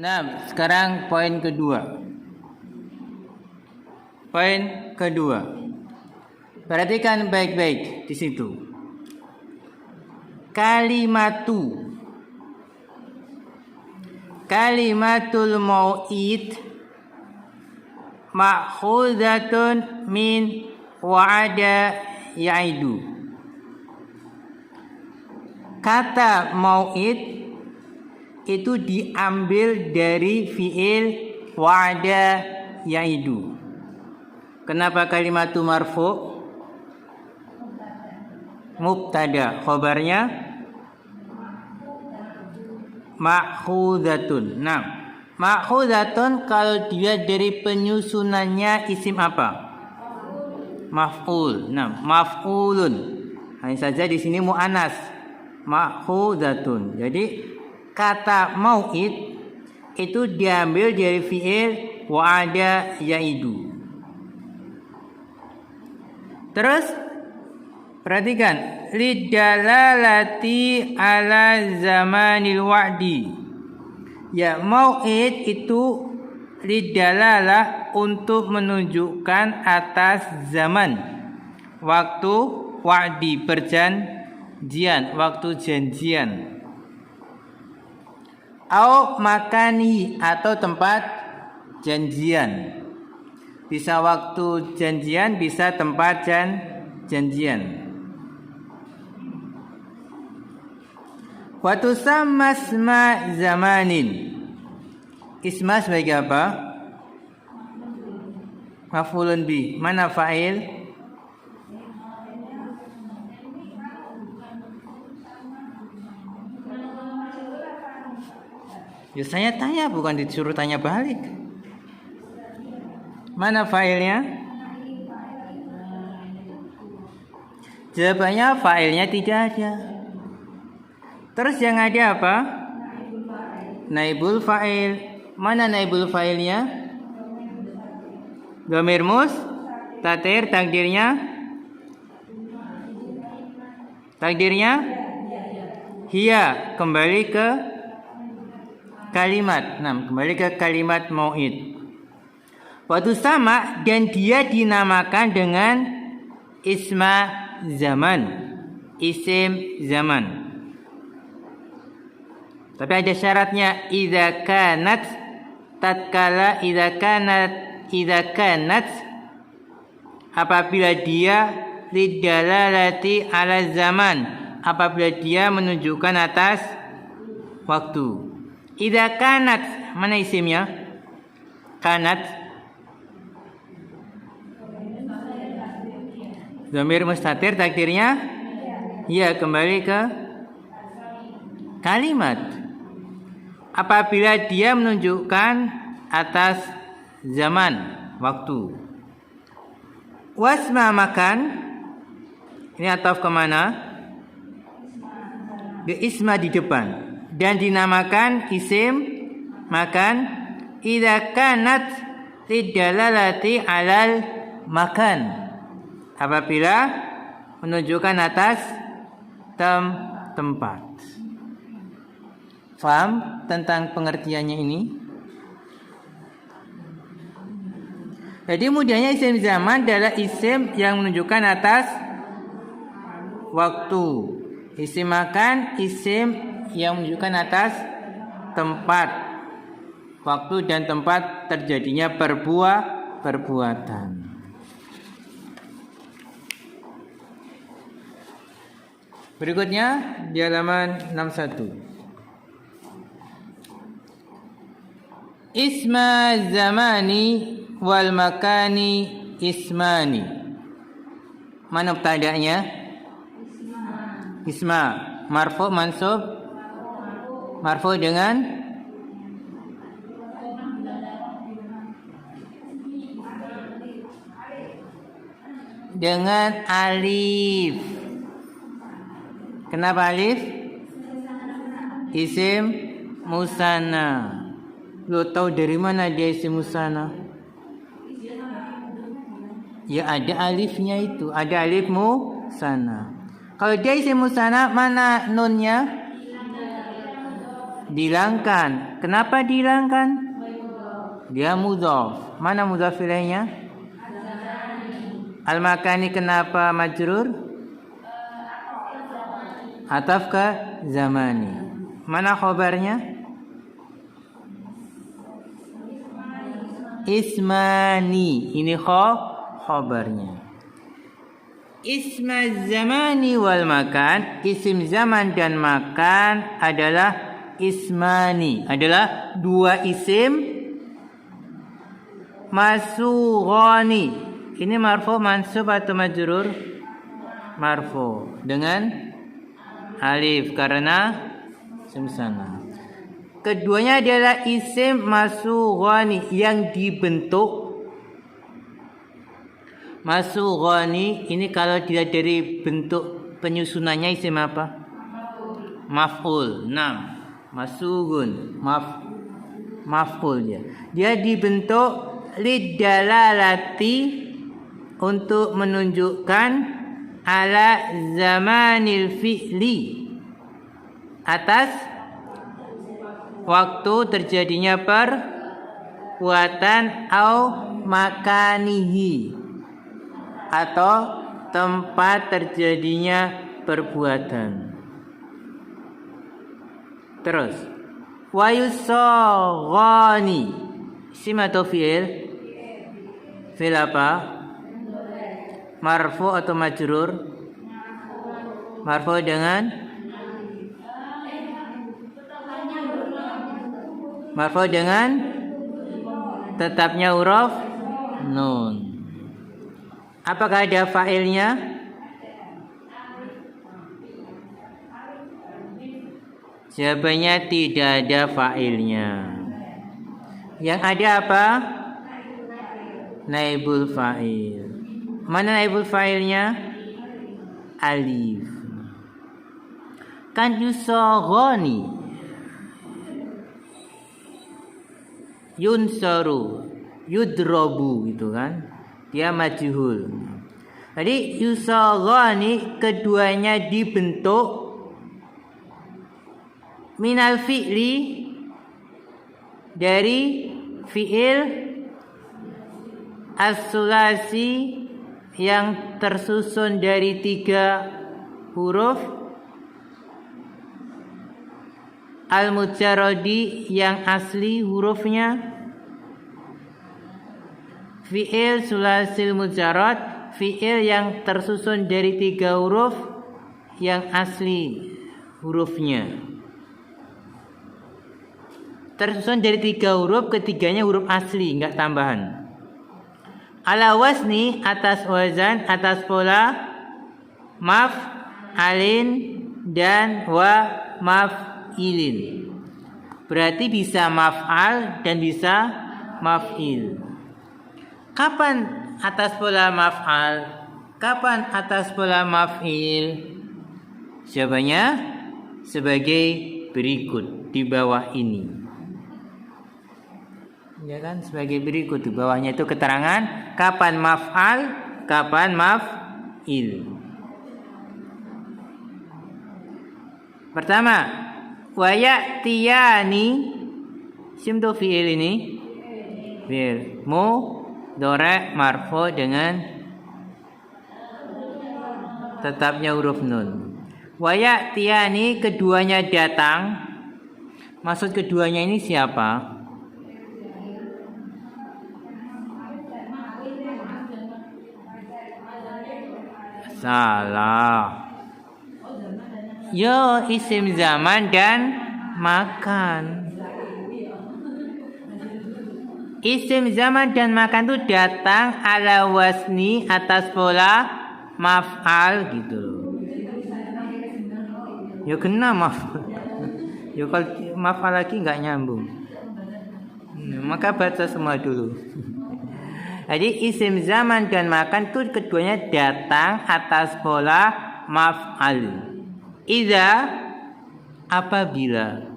Nah, sekarang poin kedua. Perhatikan baik-baik di situ. Kalimatul mau'id ma'khudzatun min wa'ada ya'idu. Kata mau'id itu diambil dari fi'il wa'ada ya'idu. Kenapa kalimatu marfu? Mubtada, khobarnya ma'khudzatun. Nah, ma'khudzatun kalau dia dari penyusunannya isim apa? Maf'ul. Nah, maf'ulun. Hanya saja di sini mu'annas. Ma'khudzatun. Jadi kata mau'id itu diambil dari fi'il wa'ada ya'idu. Terus perhatikan, lidalalati ala zamanil wa'di. Ya, mau'id itu lidalalah untuk menunjukkan atas zaman waktu wa'di, perjanjian, waktu janjian. Au makani, atau tempat janjian. Bisa waktu janjian, bisa tempat janjian. Wa tusamma isma zamanin. Isma sebagai apa? Maf'ulun bi. Mana fa'il? Ya saya tanya, bukan disuruh tanya balik. Mana fa'ilnya? Jawabannya fa'ilnya tidak ada. Terus yang ada apa? Naibul fa'il. Mana naibul fa'ilnya? Dhamir mustatir. Takdirnya hiya. Kembali ke kalimat. Nah, kembali ke kalimat mau'id. Waktu sama, dan dia dinamakan dengan isma zaman, isim zaman. Tapi ada syaratnya, idza kanat apabila dia lidalalati ala zaman, apabila dia menunjukkan atas waktu. Idza kanat, mana isimnya? Kanat dhamir mustatir, takdirnya ya, kembali ke kalimat. Apabila dia menunjukkan atas zaman, waktu. Wasma makan, ini ataf kemana? Di isma di depan, dan dinamakan isim makan idza kanat lidalalati alal makan, apabila menunjukkan atas tempat. Faham tentang pengertiannya ini? Jadi mudahnya isim zaman adalah isim yang menunjukkan atas waktu. Isim makan, isim yang menunjukkan atas tempat, waktu dan tempat terjadinya perbuatan. Berikutnya di halaman 61. Isma zamani wal makani ismani. Mana mubtada'nya? Isma. Marfu mansub? Marfu dengan alif. Kenapa alif? Isim musanna. Lo tahu dari mana dia isim musanna? Ya ada alifnya itu, ada alif musanna. Kalau dia isim musanna, mana nunnya? Dihilangkan. Kenapa dihilangkan? Dia mudhaf. Mana mudhaf ilaihnya? Al-makani kenapa majrur? Ataf ke zamani. Mana khobarnya? Ismani. Ini khobarnya. Isma zamani wal makan. Isim zaman dan makan adalah ismani. Adalah dua isim masughani. Ini marfu mansub atau majrur? Marfu dengan alif karena isim sana. Keduanya adalah isim masughani yang dibentuk. Masughani ini kalau dilihat dari bentuk penyusunannya isim apa? Maf'ul. Nah, masughun, maf'ul dia. Dia dibentuk lidalalati untuk menunjukkan ala zamanil fi'li, atas waktu terjadinya perbuatan au makanihi, atau tempat terjadinya perbuatan. Terus wa yusaghani isim atau fi'il? Fi'il apa? Marfu atau majrur? Marfu dengan tetapnya huruf nun. Apakah ada fa'ilnya? Jawabannya tidak ada fa'ilnya. Yang ada apa? Naibul fa'il. Mana naibul fa'ilnya? Alif. Kan yusaghani, yunsaru, yudrabu gitu kan. Dia majhul. Jadi yusaghani keduanya dibentuk minal fi'li, dari fi'il as-sulasi yang tersusun dari 3 huruf, al-mujarradi yang asli hurufnya, fi'il sulasil mujarrad, fi'il yang tersusun dari 3 huruf yang asli hurufnya. Tersusun dari 3 huruf, ketiganya huruf asli, enggak tambahan. Ala wasni, atas wazan, atas pola maf'alin dan wa maf'ilin. Berarti bisa maf'al dan bisa maf'il. Kapan atas pola maf'al? Kapan atas pola maf'il? Jawabannya sebagai berikut di bawah ini. Ya kan, sebagai berikut. Di bawahnya itu keterangan kapan maf'al, kapan maf'il. Pertama, wa ya'tiyani, isim tu fi'il ini. Fi'il mudhari' marfu dengan tetapnya huruf nun. Wa ya'tiyani keduanya datang. Maksud keduanya ini siapa? Salah. Yo, isim zaman dan makan. Isim zaman dan makan itu datang ala wasni, atas pola maf'al gitu loh. Yo kena maf'al. Yo kalau maf'al lagi nggak nyambung. Maka baca semua dulu. Jadi isim zaman dan makan itu keduanya datang atas pola maf'al. Idza, apabila.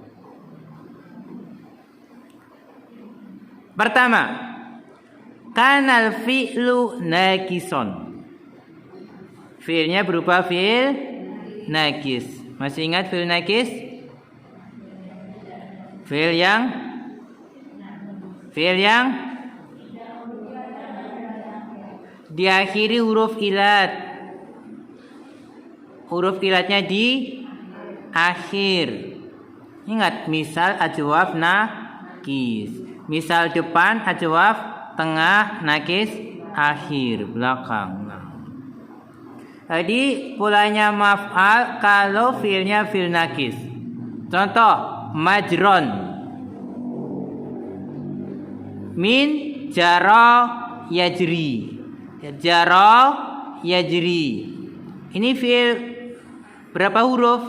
Pertama, kanal fi'lu nakison. Fi'ilnya berupa fi'il nakis. Masih ingat fi'il nakis? Fi'il yang diakhiri huruf ilat. Huruf ilatnya di akhir. Ingat, misal ajwaf nakis. Misal depan ajwaf, tengah nakis, akhir belakang. Jadi polanya maf'al kalau fi'ilnya fi'il nakis. Contoh, majron. Min jaro yajri. Jaro yajri. Ini fi'il berapa huruf?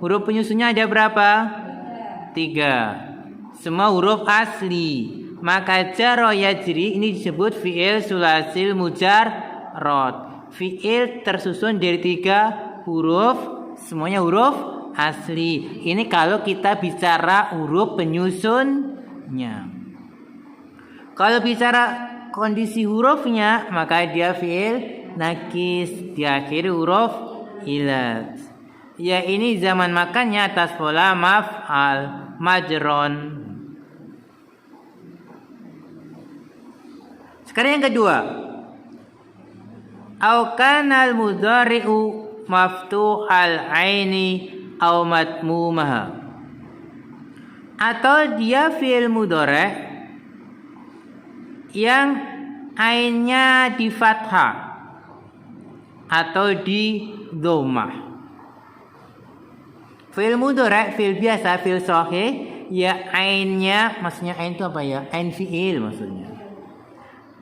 Huruf penyusunnya ada berapa? 3. Semua huruf asli. Maka jaro yajri ini disebut fi'il sulasil mujarrad. Fi'il tersusun dari 3 huruf, semuanya huruf asli. Ini kalau kita bicara huruf penyusunnya. Kalau bicara kondisi hurufnya, maka dia fi'il nakis, diakhiri huruf ilat. Ya, ini zaman makannya atas pola maf'al, majron. Sekarang yang kedua, au kanal mudhari'u maftuhal aini au matmumaha. Atau dia fi'il mudhari' yang ainnya di fathah atau di dhammah. Fi'il mudhari', fi'il biasa, fi'il sahih, ya ainnya, maksudnya ain itu apa ya? Ain fi'il maksudnya.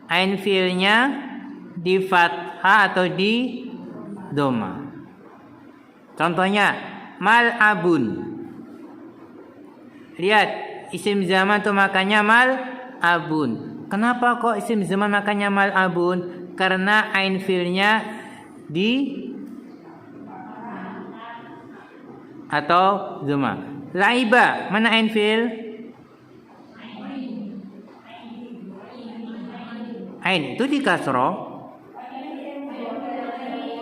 Ain fi'ilnya di fathah atau di dhammah. Contohnya mal'abun. Lihat, isim zaman tuh makanya mal'abun. Kenapa kok isim zaman makanya mal'abun? Karena ain fi'ilnya di atau dhammah. Laiba, mana ain fi'il? Ain itu di kasroh.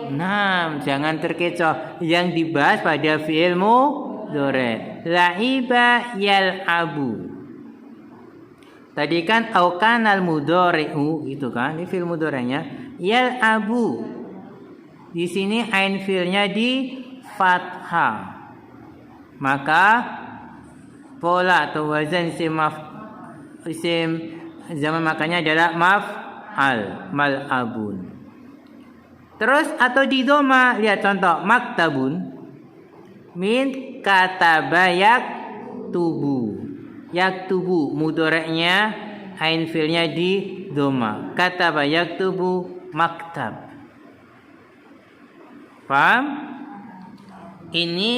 Nah, jangan terkecoh. Yang dibahas pada fi'il mudhari'. Laiba yal'abu. Tadi kan au kanal mudhari'u gitu kan. Ini fi'il mudhari'nya yal'abu. Di sini ain fi'ilnya di fathah. Maka pola atau wazan isim zaman makanya adalah maf'al, mal'abun. Terus atau di dhamma, lihat contoh maktabun. Min kataba yaktubu. Yaktubu mudhari'nya ain fi'ilnya di dhamma. Kataba yaktubu maktab. Paham? Ini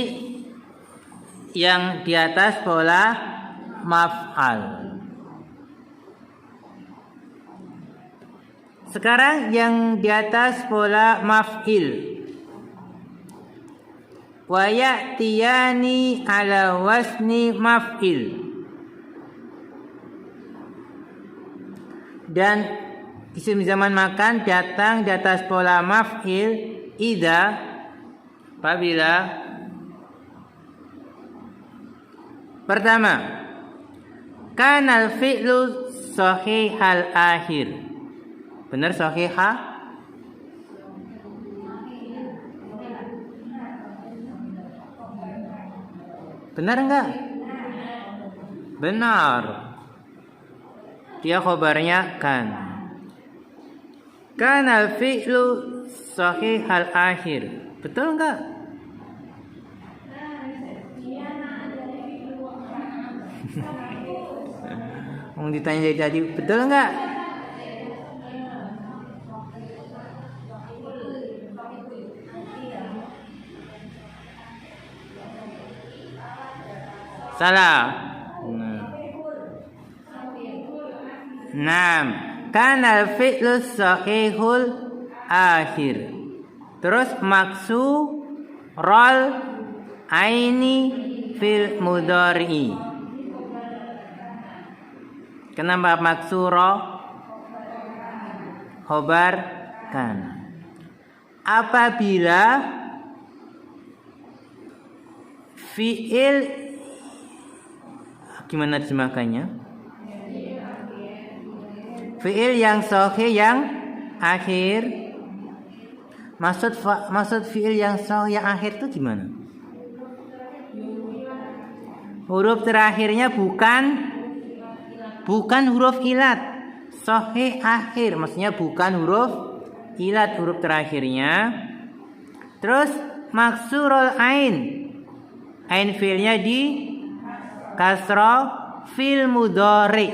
yang di atas pola maf'al. Sekarang yang di atas pola maf'il. Wa ya'tiyani ala wasni maf'il. Dan isim zaman makan datang di atas pola maf'il idza apabila pertama, kanal fi'lu sahihal akhir. Benar sahihah? Benar enggak? Benar. Dia khabarnya kan. Kanal fi'lu sahihal akhir. Betul enggak? Mau ditanya jadi betul enggak? Salah. Naam. Kanal fi'lu sahihul akhir. Terus maksurul aini fil mudhari'i. Kenapa maksuro? Khobar kan. fiil gimana terjemahkannya? Fiil yang sahih yang akhir. Maksud fiil yang sahih yang akhir itu gimana? Huruf terakhirnya bukan huruf ilat. Sahih akhir maksudnya bukan huruf ilat huruf terakhirnya. Terus maksurul ain. Ain fiilnya di kasroh fil mudhari.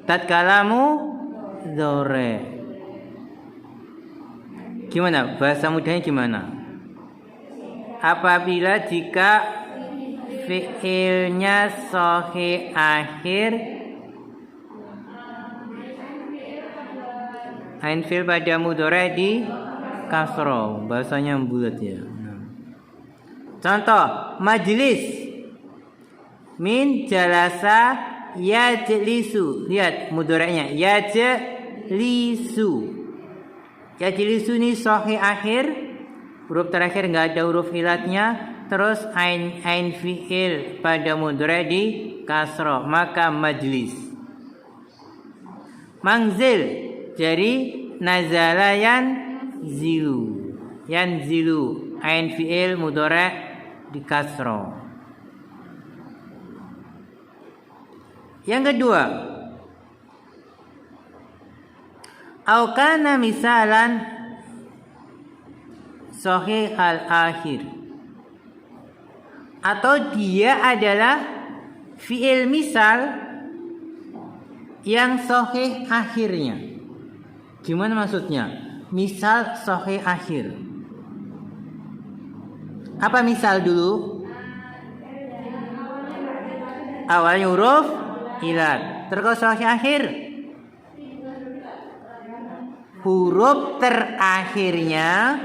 Tatkala mudhari. Gimana? Bahasa mudahnya gimana? Apabila jika fiilnya sahih akhir, ain fiil pada mudhari di kasroh, bahasanya bulat ya. Contoh majlis min jalasa yajlisu. Lihat mudhari'nya yajlisu. Yajlisu ini sahih akhir, huruf terakhir enggak ada huruf ilatnya, terus ain fiil pada mudhari di kasroh, maka majlis. Mangzil jadi nazala yanzilu ain fiil mudhari di kasroh. Yang kedua, au kana misalan sahih al akhir, atau dia adalah fiil misal yang sahih akhirnya. Gimana maksudnya? Misal sahih akhir. Apa misal dulu? Awalnya huruf ilat. Terus sahih akhir. Huruf terakhirnya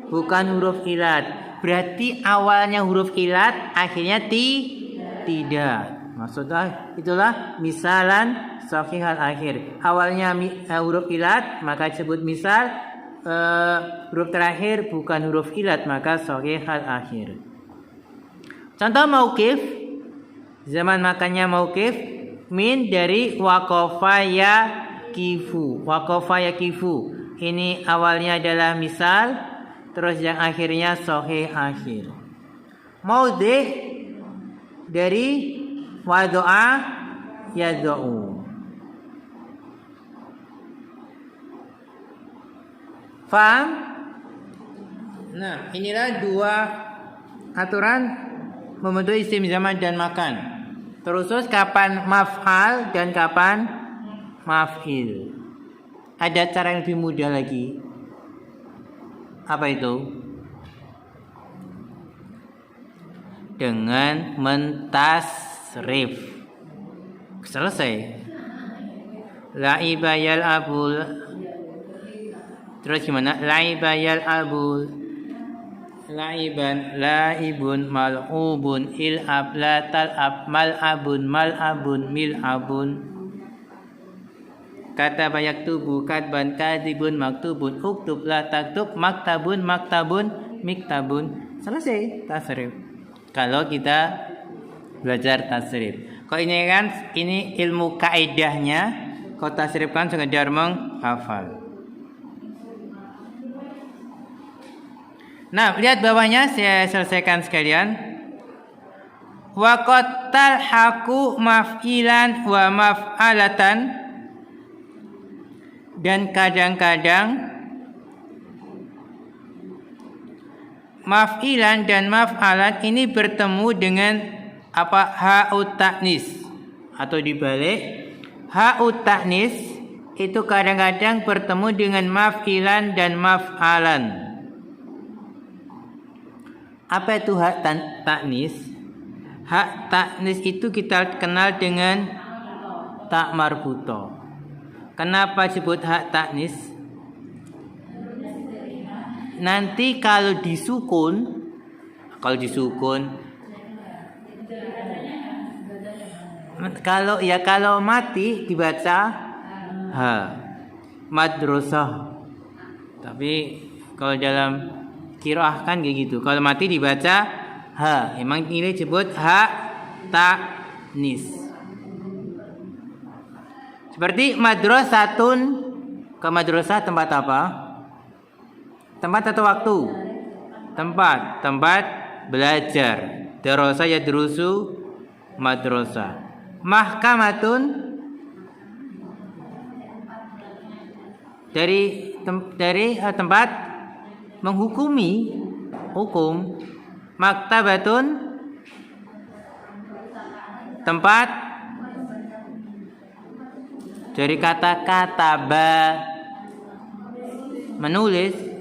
bukan huruf ilat. Berarti awalnya huruf ilat, akhirnya tidak. Maksudnya itulah misalan sahih al akhir. Awalnya huruf ilat, maka disebut misal. Huruf terakhir bukan huruf ilat, maka sahih al akhir. Contoh mauqif, zaman makannya mauqif, min dari waqafa yaqifu. Waqafa yaqifu ini awalnya adalah misal, terus yang akhirnya sahih akhir. Maudhi dari wadoa yad'u. Faham? Nah, inilah dua aturan membentuk isim zaman dan makan. Terus kapan maf'al dan kapan maf'il. Ada cara yang lebih mudah lagi. Apa itu? Dengan mentasrif. Selesai. La'iba yal'abul. Terus gimana? La'iba yal'abul. La'iban, la'ibun, mal'ubun, il'ab, la tal'ab, mal'abun, mil'abun. Kata banyak tubuh, katban, kadibun, maktubun, uktub, la taktub, maktabun, miktabun. Selesai tasrif. Kalau kita belajar tasrif. Kalau ini kan ini ilmu kaidahnya. Kalau tasrif kan sekedar menghafal. Nah, lihat bawahnya saya selesaikan sekalian. Wa qad talhaqu maf'ilan wa maf'alatan, dan kadang-kadang maf'ilan dan maf'alan ini bertemu dengan ha'ut ta'nis, atau dibalik ha'ut ta'nis itu kadang-kadang bertemu dengan maf'ilan dan maf'alan. Apa itu hak ta'nis? Hak ta'nis itu kita kenal dengan tak marbuto. Kenapa disebut hak ta'nis? Nanti kalau disukun kalau mati dibaca ha, madrasah. Tapi kalau dalam qiraah kan kayak gitu. Kalau mati dibaca ha. Emang ini disebut hak ta'nis. Seperti madrasatun, ke madrasah tempat apa? Tempat atau waktu? Tempat belajar. Darasa yadrusu madrasah. Mahkamatun dari tempat menghukumi, hukum. Maktabatun tempat dari kata kataba, menulis.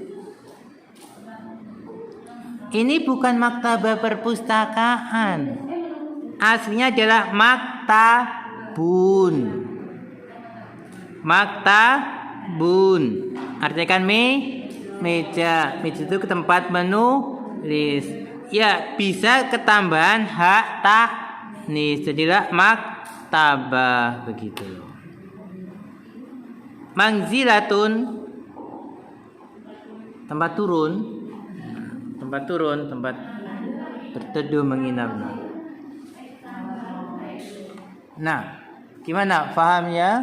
Ini bukan maktabah perpustakaan. Aslinya adalah maktabun. Maktabun. Artinya kan meja. Meja itu ke tempat menulis. Ya, bisa ketambahan hak ta'nis. Jadilah maktabah begitu. Mangzilatun tempat turun, tempat berteduh menginap. Nah, gimana? Paham ya?